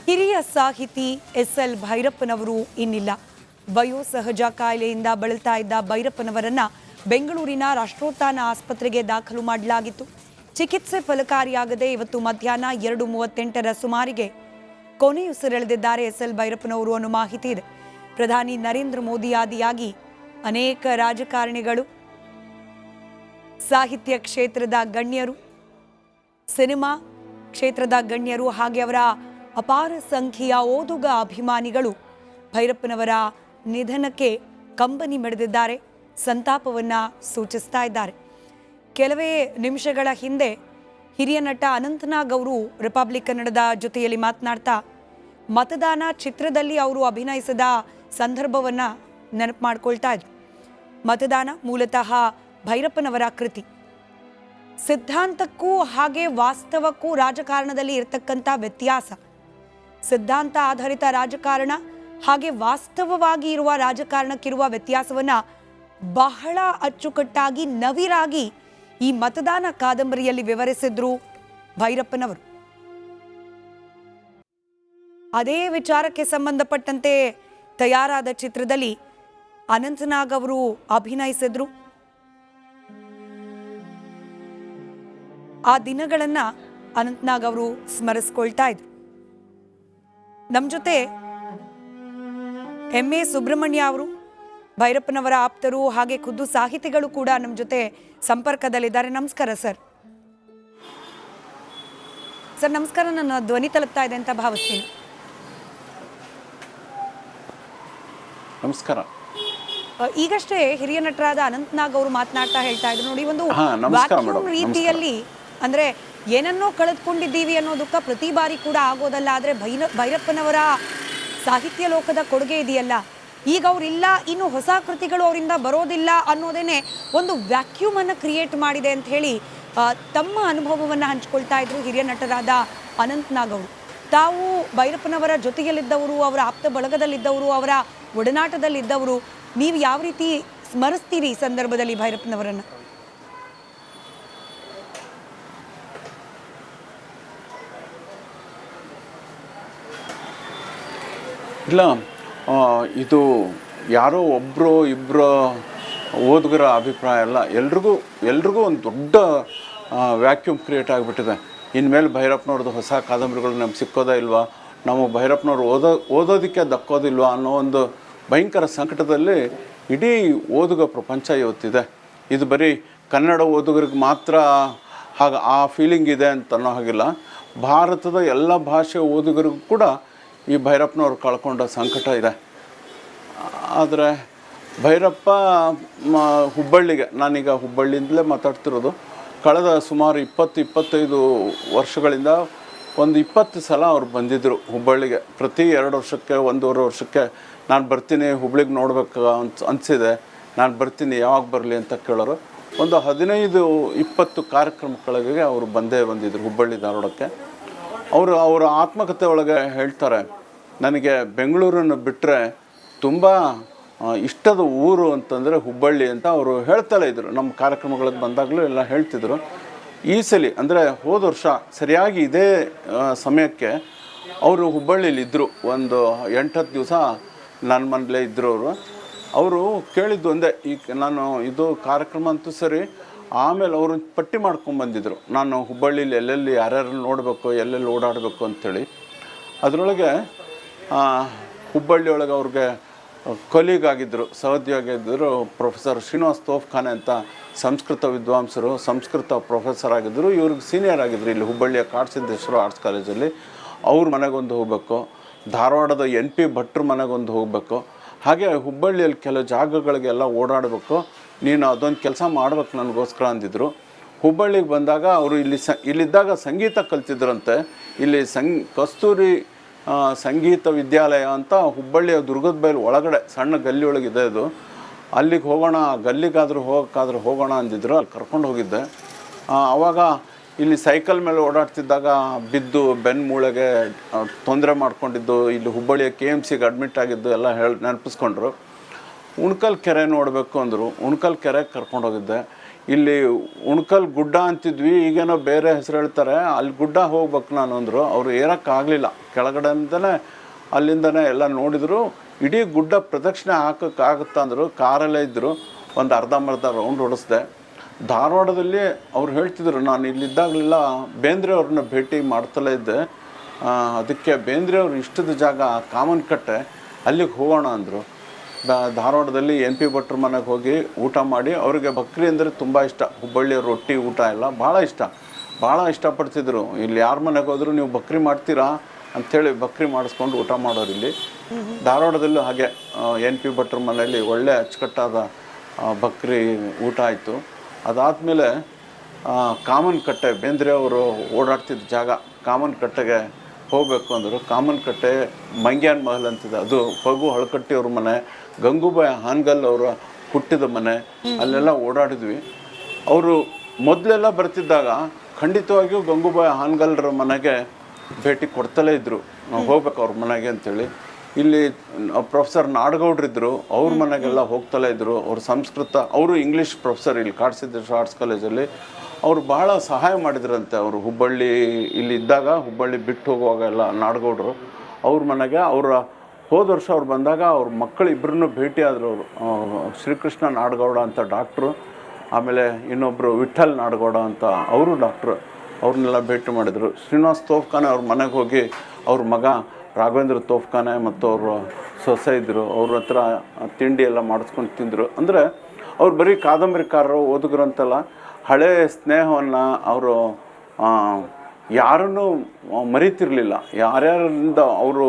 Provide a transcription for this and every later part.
ಹಿರಿಯ ಸಾಹಿತಿ ಎಸ್.ಎಲ್. ಭೈರಪ್ಪನವರು ಇನ್ನಿಲ್ಲ. ವಯೋಸಹಜ ಕಾಯಿಲೆಯಿಂದ ಬಳಲ್ತಾ ಇದ್ದ ಭೈರಪ್ಪನವರನ್ನ ಬೆಂಗಳೂರಿನ ರಾಷ್ಟ್ರೋತ್ಥಾನ ಆಸ್ಪತ್ರೆಗೆ ದಾಖಲು ಮಾಡಲಾಗಿತ್ತು. ಚಿಕಿತ್ಸೆ ಫಲಕಾರಿಯಾಗದೆ ಇವತ್ತು ಮಧ್ಯಾಹ್ನ 2:38ರ ಸುಮಾರಿಗೆ ಕೊನೆಯುಸಿರೆಳೆದಿದ್ದಾರೆ ಎಸ್.ಎಲ್. ಭೈರಪ್ಪನವರು ಅನ್ನೋ ಮಾಹಿತಿ ಇದೆ. ಪ್ರಧಾನಿ ನರೇಂದ್ರ ಮೋದಿ ಆದಿಯಾಗಿ ಅನೇಕ ರಾಜಕಾರಣಿಗಳು, ಸಾಹಿತ್ಯ ಕ್ಷೇತ್ರದ ಗಣ್ಯರು, ಸಿನಿಮಾ ಕ್ಷೇತ್ರದ ಗಣ್ಯರು ಹಾಗೆ ಅವರ ಅಪಾರ ಸಂಖ್ಯೆಯ ಓದುಗ ಅಭಿಮಾನಿಗಳು ಭೈರಪ್ಪನವರ ನಿಧನಕ್ಕೆ ಕಂಬನಿ ಮಿಡಿದಿದ್ದಾರೆ, ಸಂತಾಪವನ್ನ ಸೂಚಿಸ್ತಾ ಇದ್ದಾರೆ. ಕೆಲವೇ ನಿಮಿಷಗಳ ಹಿಂದೆ ಹಿರಿಯ ನಟ ಅನಂತನಾಗ್ ಅವರು ರಿಪಬ್ಲಿಕ್ ಕನ್ನಡದ ಜೊತೆಯಲ್ಲಿ ಮಾತನಾಡ್ತಾ ಮತದಾನ ಚಿತ್ರದಲ್ಲಿ ಅವರು ಅಭಿನಯಿಸಿದ ಸಂದರ್ಭವನ್ನ ನೆನಪು ಮಾಡ್ಕೊಳ್ತಾ ಇದ್ರು. ಮತದಾನ ಮೂಲತಃ ಭೈರಪ್ಪನವರ ಕೃತಿ. ಸಿದ್ಧಾಂತಕ್ಕೂ ಹಾಗೆ ವಾಸ್ತವಕ್ಕೂ ರಾಜಕಾರಣದಲ್ಲಿ ಇರತಕ್ಕಂಥ ವ್ಯತ್ಯಾಸ, ಸಿದ್ಧಾಂತ ಆಧಾರಿತ ರಾಜಕಾರಣ ಹಾಗೆ ವಾಸ್ತವವಾಗಿ ಇರುವ ರಾಜಕಾರಣಕ್ಕಿರುವ ವ್ಯತ್ಯಾಸವನ್ನ ಬಹಳ ಅಚ್ಚುಕಟ್ಟಾಗಿ ನವಿರಾಗಿ ಈ ಮತದಾನ ಕಾದಂಬರಿಯಲ್ಲಿ ವಿವರಿಸಿದ್ರು ಭೈರಪ್ಪನವರು. ಅದೇ ವಿಚಾರಕ್ಕೆ ಸಂಬಂಧಪಟ್ಟಂತೆ ತಯಾರಾದ ಚಿತ್ರದಲ್ಲಿ ಅನಂತನಾಗ್ ಅವರು ಅಭಿನಯಿಸಿದ್ರು. ಆ ದಿನಗಳನ್ನ ಅನಂತನಾಗ್ ಅವರು ಸ್ಮರಿಸ್ಕೊಳ್ತಾ ಇದ್ರು. ನಮ್ಮ ಜೊತೆ ಎಂ.ಎ. ಸುಬ್ರಹ್ಮಣ್ಯ ಅವರು, ಭೈರಪ್ಪನವರ ಆಪ್ತರು ಹಾಗೆ ಖುದ್ದು ಸಾಹಿತಿಗಳು ಕೂಡ ನಮ್ಮ ಜೊತೆ ಸಂಪರ್ಕದಲ್ಲಿದ್ದಾರೆ. ನಮಸ್ಕಾರ ಸರ್. ಸರ್ ನಮಸ್ಕಾರ. ನನ್ನ ಧ್ವನಿ ತಲುಪ್ತಾ ಇದೆ ಅಂತ ಭಾವಿಸ್ತೀನಿ. ನಮಸ್ಕಾರ. ಈಗಷ್ಟೇ ಹಿರಿಯ ನಟರಾದ ಅನಂತನಾಗ್ ಅವರು ಮಾತನಾಡ್ತಾ ಹೇಳ್ತಾ ಇದ್ರು ನೋಡಿ, ಒಂದು ವ್ಯಾಕ್ಯೂಮ್ ರೀತಿಯಲ್ಲಿ ಅಂದ್ರೆ ಏನನ್ನೋ ಕಳೆದುಕೊಂಡಿದ್ದೀವಿ ಅನ್ನೋ ದುಃಖ ಪ್ರತಿ ಬಾರಿ ಕೂಡ ಆಗೋದಲ್ಲ. ಆದ್ರೆ ಭೈರಪ್ಪನವರ ಸಾಹಿತ್ಯ ಲೋಕದ ಕೊಡುಗೆ ಇದೆಯಲ್ಲ, ಈಗ ಅವರಿಲ್ಲ, ಇನ್ನು ಹೊಸ ಕೃತಿಗಳು ಅವರಿಂದ ಬರೋದಿಲ್ಲ ಅನ್ನೋದೇನೆ ಒಂದು ವ್ಯಾಕ್ಯೂಮ್ ಅನ್ನು ಕ್ರಿಯೇಟ್ ಮಾಡಿದೆ ಅಂತ ಹೇಳಿ ತಮ್ಮ ಅನುಭವವನ್ನ ಹಂಚ್ಕೊಳ್ತಾ ಇದ್ರು ಹಿರಿಯ ನಟರಾದ ಅನಂತನಾಗ್ ಅವರು. ತಾವು ಭೈರಪ್ಪನವರ ಜೊತೆಯಲ್ಲಿದ್ದವರು, ಅವರ ಆಪ್ತ ಬಳಗದಲ್ಲಿದ್ದವರು, ಅವರ ಒಡನಾಟದಲ್ಲಿದ್ದವರು, ನೀವು ಯಾವ ರೀತಿ ಸ್ಮರಿಸ್ತೀರಿ ಈ ಸಂದರ್ಭದಲ್ಲಿ ಭೈರಪ್ಪನವರನ್ನ? ಇಲ್ಲ, ಇದು ಯಾರೋ ಒಬ್ಬರು ಇಬ್ಬರು ಓದುಗರ ಅಭಿಪ್ರಾಯ ಅಲ್ಲ, ಎಲ್ರಿಗೂ ಒಂದು ದೊಡ್ಡ ವ್ಯಾಕ್ಯೂಮ್ ಕ್ರಿಯೇಟ್ ಆಗಿಬಿಟ್ಟಿದೆ. ಇನ್ಮೇಲೆ ಭೈರಪ್ಪನವ್ರದ್ದು ಹೊಸ ಕಾದಂಬರಿಗಳು ನಮ್ಗೆ ಸಿಕ್ಕೋದೇ ಇಲ್ವಾ, ನಾವು ಭೈರಪ್ಪನವ್ರು ಓದೋದಕ್ಕೆ ದಕ್ಕೋದಿಲ್ವಾ ಅನ್ನೋ ಒಂದು ಭಯಂಕರ ಸಂಕಟದಲ್ಲಿ ಇಡೀ ಓದುಗ ಪ್ರಪಂಚ ಇವತ್ತಿದೆ. ಇದು ಬರೀ ಕನ್ನಡ ಓದುಗರಿಗೆ ಮಾತ್ರ ಹಾಗೆ ಆ ಫೀಲಿಂಗ್ ಇದೆ ಅಂತ ಅನ್ನೋ ಹಾಗಿಲ್ಲ. ಭಾರತದ ಎಲ್ಲ ಭಾಷೆ ಓದುಗರಿಗೂ ಕೂಡ ಈ ಭೈರಪ್ಪನವ್ರು ಕಳ್ಕೊಂಡ ಸಂಕಟ ಇದೆ. ಆದರೆ ಭೈರಪ್ಪ ಹುಬ್ಬಳ್ಳಿಗೆ, ನಾನೀಗ ಹುಬ್ಬಳ್ಳಿಯಿಂದಲೇ ಮಾತಾಡ್ತಿರೋದು, ಕಳೆದ ಸುಮಾರು 20-25 ವರ್ಷಗಳಿಂದ ಒಂದು 20 ಸಲ ಅವ್ರು ಬಂದಿದ್ದರು ಹುಬ್ಬಳ್ಳಿಗೆ. ಪ್ರತಿ 2 ವರ್ಷಕ್ಕೆ 1.5 ವರ್ಷಕ್ಕೆ ನಾನು ಬರ್ತೀನಿ, ಹುಬ್ಳಿಗೆ ನೋಡ್ಬೇಕು ಅನಿಸಿದೆ, ನಾನು ಬರ್ತೀನಿ, ಯಾವಾಗ ಬರಲಿ ಅಂತ ಕೇಳೋರು. ಒಂದು 15-20 ಕಾರ್ಯಕ್ರಮಗಳಿಗೆ ಅವರು ಬಂದಿದ್ದರು ಹುಬ್ಬಳ್ಳಿ ಧಾರವಾಡಕ್ಕೆ. ಅವರ ಆತ್ಮಕಥೆ ಒಳಗೆ ಹೇಳ್ತಾರೆ, ನನಗೆ ಬೆಂಗಳೂರನ್ನು ಬಿಟ್ಟರೆ ತುಂಬ ಇಷ್ಟದ ಊರು ಅಂತಂದರೆ ಹುಬ್ಬಳ್ಳಿ ಅಂತ ಅವರು ಹೇಳ್ತಲೇ ಇದ್ದರು. ನಮ್ಮ ಕಾರ್ಯಕ್ರಮಗಳಿಗೆ ಬಂದಾಗಲೂ ಎಲ್ಲ ಹೇಳ್ತಿದ್ರು. ಈ ಸಲ ಅಂದರೆ ಹೋದ ವರ್ಷ ಸರಿಯಾಗಿ ಇದೇ ಸಮಯಕ್ಕೆ ಅವರು ಹುಬ್ಬಳ್ಳಿಲಿದ್ದರು. ಒಂದು 8-10 ದಿವಸ ನನ್ನ ಮನೇಲೇ ಇದ್ದರು ಅವರು ಕೇಳಿದ್ದು ಒಂದೇ, ಈಗ ನಾನು ಇದು ಕಾರ್ಯಕ್ರಮ ಅಂತೂ ಸರಿ, ಆಮೇಲೆ ಅವರು ಪಟ್ಟಿ ಮಾಡ್ಕೊಂಬಂದಿದ್ರು, ನಾನು ಹುಬ್ಬಳ್ಳಿಲಿ ಎಲ್ಲೆಲ್ಲಿ ಯಾರ್ಯಾರು ನೋಡಬೇಕು, ಎಲ್ಲೆಲ್ಲಿ ಓಡಾಡಬೇಕು ಅಂಥೇಳಿ. ಅದರೊಳಗೆ ಹುಬ್ಬಳ್ಳಿಯೊಳಗೆ ಅವ್ರಿಗೆ ಕೊಲೀಗಾಗಿದ್ದರು, ಸಹೋದ್ಯೋಗಿದ್ದರು ಪ್ರೊಫೆಸರ್ ಶ್ರೀನಿವಾಸ್ ತೋಫ್ಖಾನೆ ಅಂತ ಸಂಸ್ಕೃತ ವಿದ್ವಾಂಸರು, ಸಂಸ್ಕೃತ ಪ್ರೊಫೆಸರ್ ಆಗಿದ್ದರು. ಇವ್ರಿಗೆ ಸೀನಿಯರ್ ಆಗಿದ್ದರು ಇಲ್ಲಿ ಹುಬ್ಬಳ್ಳಿಯ ಕಾಡಸಿದ್ದೇಶ್ವರ ಆರ್ಟ್ಸ್ ಕಾಲೇಜಲ್ಲಿ. ಅವ್ರ ಮನೆಗೊಂದು ಹೋಗಬೇಕು, ಧಾರವಾಡದ NP ಭಟ್ರ ಮನೆಗೊಂದು ಹೋಗಬೇಕು, ಹಾಗೆ ಹುಬ್ಬಳ್ಳಿಯಲ್ಲಿ ಕೆಲವು ಜಾಗಗಳಿಗೆಲ್ಲ ಓಡಾಡಬೇಕು, ನೀನು ಅದೊಂದು ಕೆಲಸ ಮಾಡ್ಬೇಕು ನನಗೋಸ್ಕರ ಅಂದಿದ್ರು. ಹುಬ್ಬಳ್ಳಿಗೆ ಬಂದಾಗ ಅವರು ಇಲ್ಲಿದ್ದಾಗ ಸಂಗೀತ ಕಲ್ತಿದ್ರಂತೆ. ಇಲ್ಲಿ ಕಸ್ತೂರಿ ಸಂಗೀತ ವಿದ್ಯಾಲಯ ಅಂತ ಹುಬ್ಬಳ್ಳಿಯ ದುರ್ಗದ ಬೈಲು ಒಳಗಡೆ ಸಣ್ಣ ಗಲ್ಲಿ ಒಳಗಿದೆ ಅದು. ಅಲ್ಲಿಗೆ ಹೋಗೋಣ, ಗಲ್ಲಿಗಾದರೂ ಹೋಗೋಣ ಅಂದಿದ್ರು. ಅಲ್ಲಿ ಕರ್ಕೊಂಡು ಹೋಗಿದ್ದೆ. ಆವಾಗ ಇಲ್ಲಿ ಸೈಕಲ್ ಮೇಲೆ ಓಡಾಡ್ತಿದ್ದಾಗ ಬಿದ್ದು ಬೆನ್ನು ಮೂಳೆಗೆ ತೊಂದರೆ ಮಾಡ್ಕೊಂಡಿದ್ದು, ಇಲ್ಲಿ ಹುಬ್ಬಳ್ಳಿಯ KMCಗೆ ಅಡ್ಮಿಟ್ ಆಗಿದ್ದು ಎಲ್ಲ ನೆನಪಿಸ್ಕೊಂಡ್ರು. ಉಣ್ಕಲ್ ಕೆರೆ ನೋಡಬೇಕು ಅಂದರು. ಉಣ್ಕಲ್ ಕೆರೆಗೆ ಕರ್ಕೊಂಡು ಹೋಗಿದ್ದೆ. ಇಲ್ಲಿ ಉಣ್ಕಲ್ ಗುಡ್ಡ ಅಂತಿದ್ವಿ, ಈಗೇನೋ ಬೇರೆ ಹೆಸರು ಹೇಳ್ತಾರೆ, ಅಲ್ಲಿ ಗುಡ್ಡ ಹೋಗ್ಬೇಕು ನಾನು ಅಂದರು. ಅವರು ಏರೋಕ್ಕಾಗಲಿಲ್ಲ, ಕೆಳಗಡೆಯಿಂದನೇ ಅಲ್ಲಿಂದನೇ ಎಲ್ಲ ನೋಡಿದರು. ಇಡೀ ಗುಡ್ಡ ಪ್ರದಕ್ಷಿಣೆ ಹಾಕೋಕ್ಕಾಗುತ್ತಾ ಅಂದರು. ಕಾರಲ್ಲೇ ಇದ್ದರು. ಒಂದು ಅರ್ಧಂಬರ್ಧ ರೌಂಡ್ ಹೊಡಿಸ್ದೆ. ಧಾರವಾಡದಲ್ಲಿ ಅವ್ರು ಹೇಳ್ತಿದ್ರು, ನಾನು ಇಲ್ಲಿದ್ದಾಗಲೆಲ್ಲ ಬೇಂದ್ರೆ ಅವ್ರನ್ನ ಭೇಟಿ ಮಾಡ್ತಲೇ ಇದ್ದೆ, ಅದಕ್ಕೆ ಬೇಂದ್ರೆ ಅವ್ರು ಇಷ್ಟದ ಜಾಗ ಕಾಮನ್ ಕಟ್ಟೆ, ಅಲ್ಲಿಗೆ ಹೋಗೋಣ ಅಂದರು. ಧಾರವಾಡದಲ್ಲಿ ಎನ್ ಪಿ ಭಟ್ರ ಮನೆಗೆ ಹೋಗಿ ಊಟ ಮಾಡಿ, ಅವ್ರಿಗೆ ಬಕ್ರಿ ಅಂದರೆ ತುಂಬ ಇಷ್ಟ. ಹುಬ್ಬಳ್ಳಿ ರೊಟ್ಟಿ ಊಟ ಎಲ್ಲ ಭಾಳ ಇಷ್ಟಪಡ್ತಿದ್ರು. ಇಲ್ಲಿ ಯಾರ ಮನೆಗೆ ಹೋದರೂ ನೀವು ಬಕ್ರಿ ಮಾಡ್ತೀರಾ ಅಂಥೇಳಿ ಬಕ್ರಿ ಮಾಡಿಸ್ಕೊಂಡು ಊಟ ಮಾಡೋರು. ಇಲ್ಲಿ ಧಾರವಾಡದಲ್ಲೂ ಹಾಗೆ ಎನ್ ಪಿ ಭಟ್ರ ಮನೆಯಲ್ಲಿ ಒಳ್ಳೆ ಅಚ್ಚುಕಟ್ಟಾದ ಬಕ್ರಿ ಊಟ ಆಯಿತು. ಅದಾದಮೇಲೆ ಕಾಮನ್ ಕಟ್ಟೆ, ಬೇಂದ್ರೆ ಅವರು ಓಡಾಡ್ತಿದ್ದ ಜಾಗ, ಕಾಮನ್ ಕಟ್ಟೆಗೆ ಹೋಗಬೇಕು ಅಂದರು. ಕಾಮನ್ ಕಟ್ಟೆ ಮಂಗ್ಯಾನ್ ಮಹಲ್ ಅಂತಿದೆ, ಅದು ಫಗು ಹಳಕಟ್ಟಿಯವ್ರ ಮನೆ, ಗಂಗೂಬಾಯಿ ಹಾನ್ಗಲ್ ಅವರ ಹುಟ್ಟಿದ ಮನೆ, ಅಲ್ಲೆಲ್ಲ ಓಡಾಡಿದ್ವಿ. ಅವರು ಮೊದಲೆಲ್ಲ ಬರ್ತಿದ್ದಾಗ ಖಂಡಿತವಾಗಿಯೂ ಗಂಗೂಬಾಯಿ ಹಾನ್ಗಲ್ರ ಮನೆಗೆ ಭೇಟಿ ಕೊಡ್ತಲೇ ಇದ್ದರು, ನಾವು ಹೋಗ್ಬೇಕು ಅವ್ರ ಮನೆಗೆ ಅಂಥೇಳಿ. ಇಲ್ಲಿ ಪ್ರೊಫೆಸರ್ ನಾಡಗೌಡ್ರಿದ್ದರು, ಅವ್ರ ಮನೆಗೆಲ್ಲ ಹೋಗ್ತಲೇ ಇದ್ದರು. ಅವ್ರ ಸಂಸ್ಕೃತ, ಅವರು ಇಂಗ್ಲೀಷ್ ಪ್ರೊಫೆಸರ್ ಇಲ್ಲಿ ಕಾಡಸಿದ್ದೇಶ್ವರ ಆರ್ಟ್ಸ್ ಕಾಲೇಜಲ್ಲಿ. ಅವರು ಭಾಳ ಸಹಾಯ ಮಾಡಿದ್ರಂತೆ. ಅವರು ಹುಬ್ಬಳ್ಳಿ ಇಲ್ಲಿ ಇದ್ದಾಗ, ಹುಬ್ಬಳ್ಳಿ ಬಿಟ್ಟು ಹೋಗುವಾಗ ಎಲ್ಲ ನಾಡಗೌಡರು ಅವ್ರ ಮನೆಗೆ, ಅವರ ಹೋದ ವರ್ಷ ಅವ್ರು ಬಂದಾಗ ಅವ್ರ ಮಕ್ಕಳು ಇಬ್ಬರನ್ನೂ ಭೇಟಿ ಆದರು. ಅವರು ಶ್ರೀಕೃಷ್ಣ ನಾಡಗೌಡ ಅಂತ ಡಾಕ್ಟ್ರು, ಆಮೇಲೆ ಇನ್ನೊಬ್ಬರು ವಿಠಲ್ ನಾಡಗೌಡ ಅಂತ ಅವರು ಡಾಕ್ಟ್ರು, ಅವ್ರನ್ನೆಲ್ಲ ಭೇಟಿ ಮಾಡಿದರು. ಶ್ರೀನಿವಾಸ್ ತೋಫ್ಖಾನೆ ಅವ್ರ ಮನೆಗೆ ಹೋಗಿ ಅವ್ರ ಮಗ ರಾಘವೇಂದ್ರ ತೋಫ್ಖಾನೆ ಮತ್ತು ಅವರು ಸೊಸೆ ಇದ್ದರು, ಅವ್ರ ಹತ್ರ ತಿಂಡಿ ಎಲ್ಲ ಮಾಡಿಸ್ಕೊಂಡು ತಿಂದರು. ಅಂದರೆ ಅವ್ರು ಬರೀ ಕಾದಂಬರಿಕಾರರು, ಓದುಗರು ಅಂತಲ್ಲ, ಹಳೆಯ ಸ್ನೇಹವನ್ನು ಅವರು ಯಾರನ್ನೂ ಮರೀತಿರಲಿಲ್ಲ. ಯಾರ್ಯಾರಿಂದ ಅವರು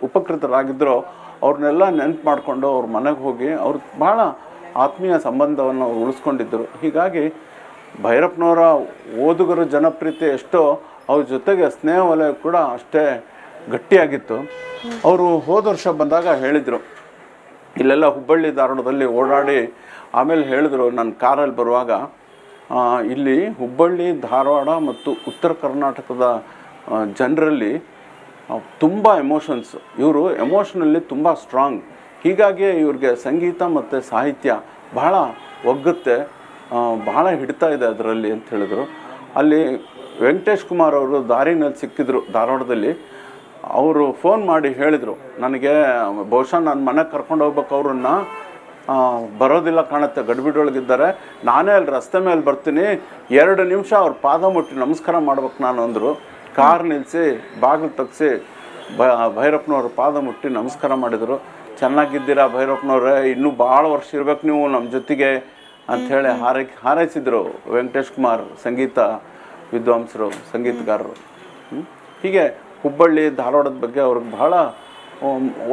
ಉಪಕೃತರಾಗಿದ್ದರೋ ಅವ್ರನ್ನೆಲ್ಲ ನೆನಪು ಮಾಡಿಕೊಂಡು ಅವ್ರ ಮನೆಗೆ ಹೋಗಿ ಅವ್ರು ಭಾಳ ಆತ್ಮೀಯ ಸಂಬಂಧವನ್ನು ಅವ್ರು ಉಳಿಸ್ಕೊಂಡಿದ್ದರು. ಹೀಗಾಗಿ ಭೈರಪ್ಪನವರ ಓದುಗರ ಜನಪ್ರಿಯತೆ ಎಷ್ಟೋ, ಅವ್ರ ಜೊತೆಗೆ ಸ್ನೇಹ ವಲಯ ಕೂಡ ಅಷ್ಟೇ ಗಟ್ಟಿಯಾಗಿತ್ತು. ಅವರು ಹೋದ ವರ್ಷ ಬಂದಾಗ ಹೇಳಿದರು, ಇಲ್ಲೆಲ್ಲ ಹುಬ್ಬಳ್ಳಿ ಧಾರವಾಡದಲ್ಲಿ ಓಡಾಡಿ ಆಮೇಲೆ ಹೇಳಿದ್ರು, ನನ್ನ ಕಾರಲ್ಲಿ ಬರುವಾಗ ಇಲ್ಲಿ ಹುಬ್ಬಳ್ಳಿ ಧಾರವಾಡ ಮತ್ತು ಉತ್ತರ ಕರ್ನಾಟಕದ ಜನರಲ್ಲಿ ತುಂಬ ಎಮೋಷನ್ಸ್, ಇವರು ಎಮೋಷನಲ್ಲಿ ತುಂಬ ಸ್ಟ್ರಾಂಗ್, ಹೀಗಾಗಿ ಇವ್ರಿಗೆ ಸಂಗೀತ ಮತ್ತು ಸಾಹಿತ್ಯ ಬಹಳ ಒಗ್ಗುತ್ತೆ, ಬಹಳ ಹಿಡ್ತಾ ಇದೆ ಅದರಲ್ಲಿ ಅಂತ ಹೇಳಿದ್ರು. ಅಲ್ಲಿ ವೆಂಕಟೇಶ್ ಕುಮಾರ್ ಅವರು ದಾರಿನಲ್ಲಿ ಸಿಕ್ಕಿದ್ರು ಧಾರವಾಡದಲ್ಲಿ. ಅವರು ಫೋನ್ ಮಾಡಿ ಹೇಳಿದರು, ನನಗೆ ಬಹುಶಃ ನನ್ನ ಮನೆಗೆ ಕರ್ಕೊಂಡು ಹೋಗ್ಬೇಕು, ಅವ್ರನ್ನ ಬರೋದಿಲ್ಲ ಕಾಣುತ್ತೆ, ಗಡಿಬಿಡೊಳಗಿದ್ದಾರೆ, ನಾನೇ ಅಲ್ಲಿ ರಸ್ತೆ ಮೇಲೆ ಬರ್ತೀನಿ, 2 ನಿಮಿಷ ಅವ್ರ ಪಾದ ಮುಟ್ಟಿ ನಮಸ್ಕಾರ ಮಾಡ್ಬೇಕು ನಾನು ಅಂದರು. ಕಾರ್ ನಿಲ್ಲಿಸಿ ಬಾಗಿಲು ತೆಗ್ಸಿ ಭೈರಪ್ಪನವ್ರ ಪಾದ ಮುಟ್ಟಿ ನಮಸ್ಕಾರ ಮಾಡಿದರು. ಚೆನ್ನಾಗಿದ್ದೀರಾ ಭೈರಪ್ಪನವ್ರೆ, ಇನ್ನೂ ಭಾಳ ವರ್ಷ ಇರ್ಬೇಕು ನೀವು ನಮ್ಮ ಜೊತೆಗೆ ಅಂಥೇಳಿ ಹಾರೈಸಿದರು ವೆಂಕಟೇಶ್ ಕುಮಾರ್, ಸಂಗೀತ ವಿದ್ವಾಂಸರು, ಸಂಗೀತಗಾರರು. ಹೀಗೆ ಹುಬ್ಬಳ್ಳಿ ಧಾರವಾಡದ ಬಗ್ಗೆ ಅವ್ರಿಗೆ ಭಾಳ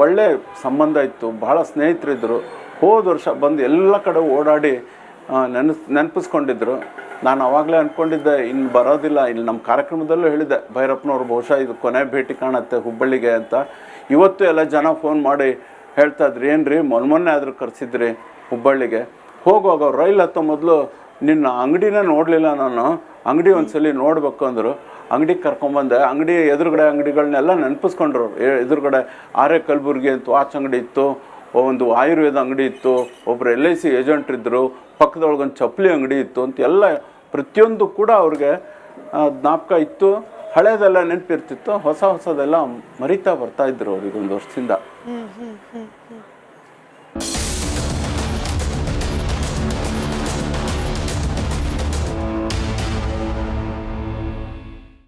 ಒಳ್ಳೆ ಸಂಬಂಧ ಇತ್ತು, ಭಾಳ ಸ್ನೇಹಿತರಿದ್ದರು. ಹೋದ ವರ್ಷ ಬಂದು ಎಲ್ಲ ಕಡೆ ಓಡಾಡಿ ನೆನಪಿಸ್ಕೊಂಡಿದ್ರು. ನಾನು ಆವಾಗಲೇ ಅಂದ್ಕೊಂಡಿದ್ದೆ ಇನ್ನು ಬರೋದಿಲ್ಲ, ಇಲ್ಲಿ ನಮ್ಮ ಕಾರ್ಯಕ್ರಮದಲ್ಲೂ ಹೇಳಿದ್ದೆ, ಭೈರಪ್ಪನವ್ರು ಬಹುಶಃ ಇದು ಕೊನೆ ಭೇಟಿ ಕಾಣುತ್ತೆ ಹುಬ್ಬಳ್ಳಿಗೆ ಅಂತ. ಇವತ್ತು ಎಲ್ಲ ಜನ ಫೋನ್ ಮಾಡಿ ಹೇಳ್ತಾಯಿದ್ರು, ಏನು ರೀ ಮೊನ್ನೆ ಆದರೂ ಕರೆಸಿದ್ರಿ ಹುಬ್ಬಳ್ಳಿಗೆ, ಹೋಗುವಾಗ ಅವ್ರು ರೈಲ್ ಹತ್ತೋ ಮೊದಲು ನಿನ್ನ ಅಂಗಡಿನೇ ನೋಡಲಿಲ್ಲ ನಾನು, ಅಂಗಡಿ ಒಂದ್ಸಲಿ ನೋಡಬೇಕು ಅಂದರು. ಅಂಗಡಿಗೆ ಕರ್ಕೊಂಬಂದೆ. ಅಂಗಡಿ ಎದುರುಗಡೆ ಅಂಗಡಿಗಳನ್ನೆಲ್ಲ ನೆನಪಿಸ್ಕೊಂಡ್ರು. ಎದುರುಗಡೆ ಆರ್ಯ ಕಲಬುರ್ಗಿ ಅಂತ ವಾಚ್ ಅಂಗಡಿ ಇತ್ತು, ಒಂದು ಆಯುರ್ವೇದ ಅಂಗಡಿ ಇತ್ತು, ಒಬ್ಬರು LIC ಏಜೆಂಟ್ರಿದ್ದರು, ಪಕ್ಕದೊಳಗೊಂದು ಚಪ್ಪಲಿ ಅಂಗಡಿ ಇತ್ತು ಅಂತ ಎಲ್ಲ ಪ್ರತಿಯೊಂದು ಕೂಡ ಅವ್ರಿಗೆ ಜ್ಞಾಪಕ ಇತ್ತು. ಹಳೇದೆಲ್ಲ ನೆನಪಿರ್ತಿತ್ತು, ಹೊಸದೆಲ್ಲ ಮರಿತಾ ಬರ್ತಾಯಿದ್ರು ಅವ್ರಿಗೆ ಒಂದು ವರ್ಷದಿಂದ.